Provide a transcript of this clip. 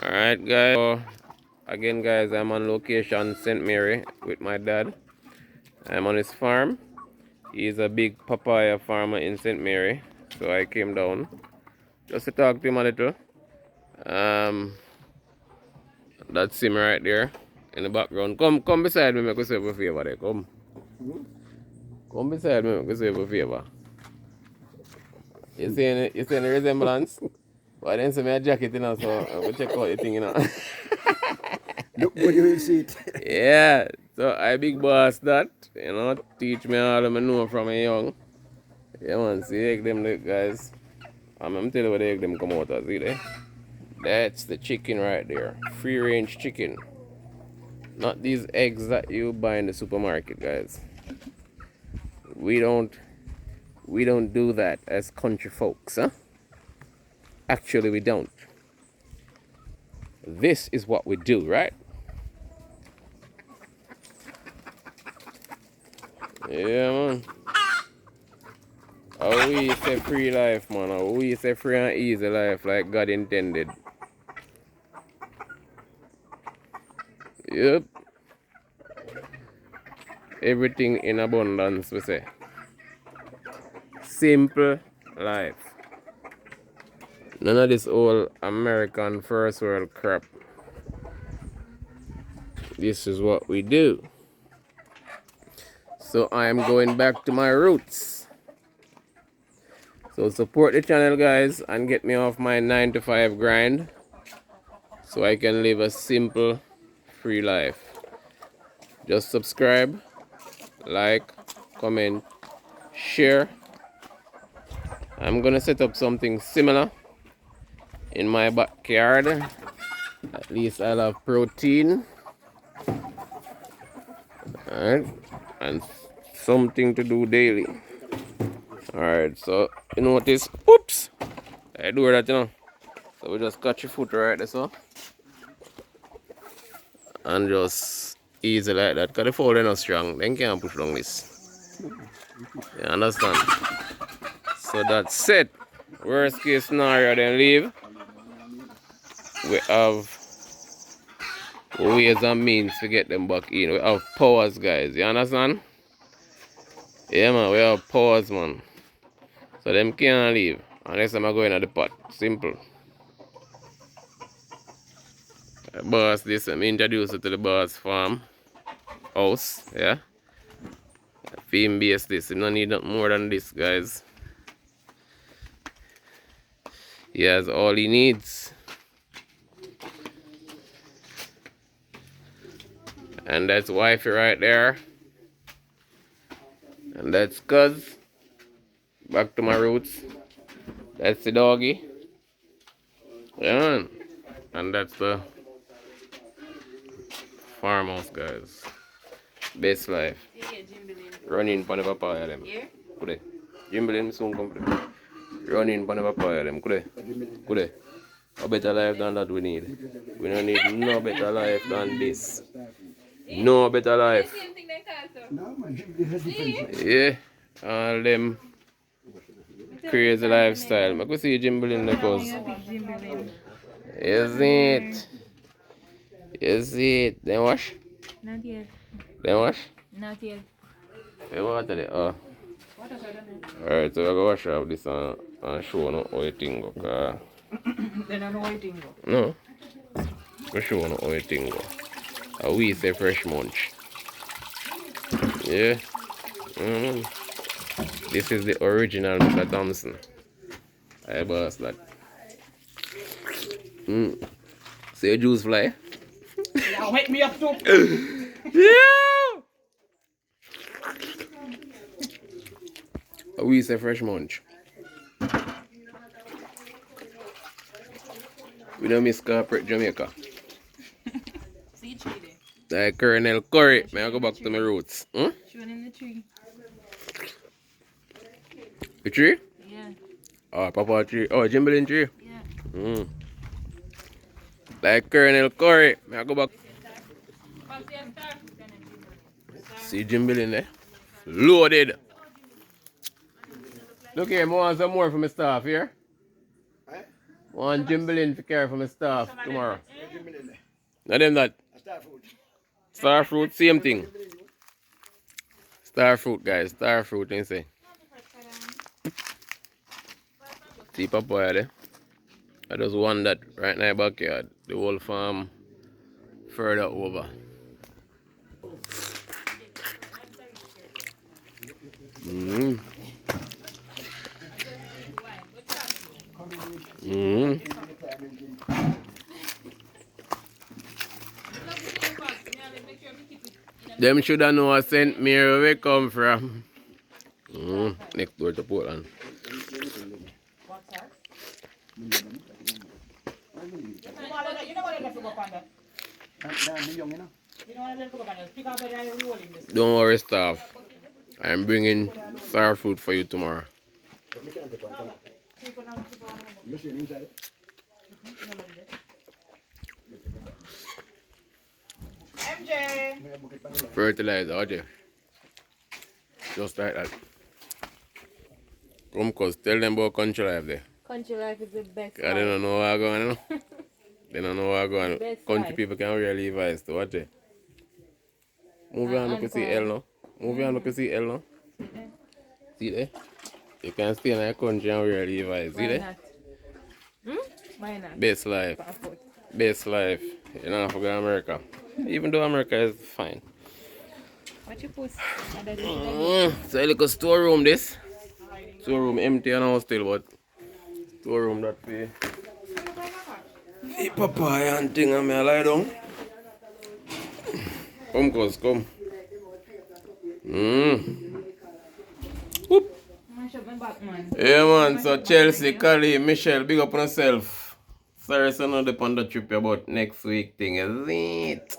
Alright guys, so, again guys, I'm on location St. Mary with my dad. I'm on his farm. He's a big papaya farmer in St. Mary. So I came down just to talk to him a little. That's him right there in the background. Come beside me, make yourself a favor there. Come beside me, make yourself a favor. You see any resemblance? Why didn't see my jacket, you know, so I will check out the thing, you know. Look good, you will see it. Yeah, so I big boss that, you know, teach me all of me know from a young. Yeah man, see egg them look guys. I'm telling you what the egg them come out as, see there? That's the chicken right there. Free range chicken. Not these eggs that you buy in the supermarket, guys. We don't do that as country folks, huh? Actually we don't. This is what we do, right? Yeah man. How we say free life, man. How we say free and easy life like God intended. Yep. Everything in abundance, we say. Simple life. None of this old American first world crap. This is what we do. So I am going back to my roots. So support the channel guys and get me off my 9 to 5 grind so I can live a simple free life. Just subscribe, like, comment, share. I'm gonna set up something similar in my backyard. At least I'll have protein. Alright. And something to do daily. Alright, so you notice, oops, I do that, you know. So we just catch your foot right there, so. And just easy like that, because the fold is not strong, then can't push down this. You understand? So that's it. Worst case scenario, then leave. We have ways and means to get them back in. We have powers, guys. You understand? Yeah, man, we have powers, man. So them can't leave unless I'm going at the pot. Simple. Boss, this I'm introduced you to the boss farm house. Yeah. Theme base this. You don't need nothing more than this, guys. He has all he needs. And that's wifey right there. And that's cuz. Back to my roots. That's the doggy. Yeah, man. And that's the farmhouse, guys. Best life. Running for the papaya them. Kude. Jimbalin soon come today. Running for the papaya them. Kude. Kude. A better life than that we need. We don't need no better life than this. No better life. Yeah. All them crazy lifestyle. I could see Jimbalin because. Is it? Is it? Then wash? Not yet. Then wash? Not yet. Hey, what today? Oh. Alright, so we're going to wash off this and show no how it thing go. Then I know what you go. No. We show no how it thing go. We say fresh munch. Yeah. This is the original Mr. Thompson. I boss that. See your juice fly? Yeah, wake me up too. Yeah. We say fresh munch. We don't miss corporate Jamaica. See tree there. Like Colonel Curry. May I go back to my roots? Showing in the tree. The tree? Yeah. Oh, Papa tree. Oh, Jimbalin tree. Yeah. Like Colonel Curry. May I go back? See Jimbalin there? Loaded. Look here, I want some more from my staff here. One Jimbilin to care for my staff tomorrow. Jim Millen. Not them that. Star food. Star fruit, same thing. Star fruit, guys. Star fruit, you say. See Papa there? I just want that right in my backyard. The whole farm further over. Mm. Mm. Them shoulda know a St.Mary where we come from. Next door to Portland. You know what I left to go on there? You know what I left to go on there? Pick up where I'm rolling this. Don't worry, staff. I'm bringing star fruit for you tomorrow. MJ! Fertilizer, okay. Just like that. Come, cuz tell them about country life there. Country life is the best. Cause they don't know what's going on. They don't know what's going on. Best Country life. people can wear Levi's to watch it. Move on, look and see L now. Move on, look and see L now. See there? You can stay in a country and wear Levi's. See Why there? not? Why not? Best life. Best life. You don't have to go to America. Even though America is fine. What you push? So a little storeroom this. Storeroom empty and all still, but storeroom that way. Hey papaya and thing and me lie down. Come cuz, come. Whoop. Yeah man, so Chelsea, Kali, Michelle, big up on yourself. Sorry, so not the on the trip about next week thing, is it?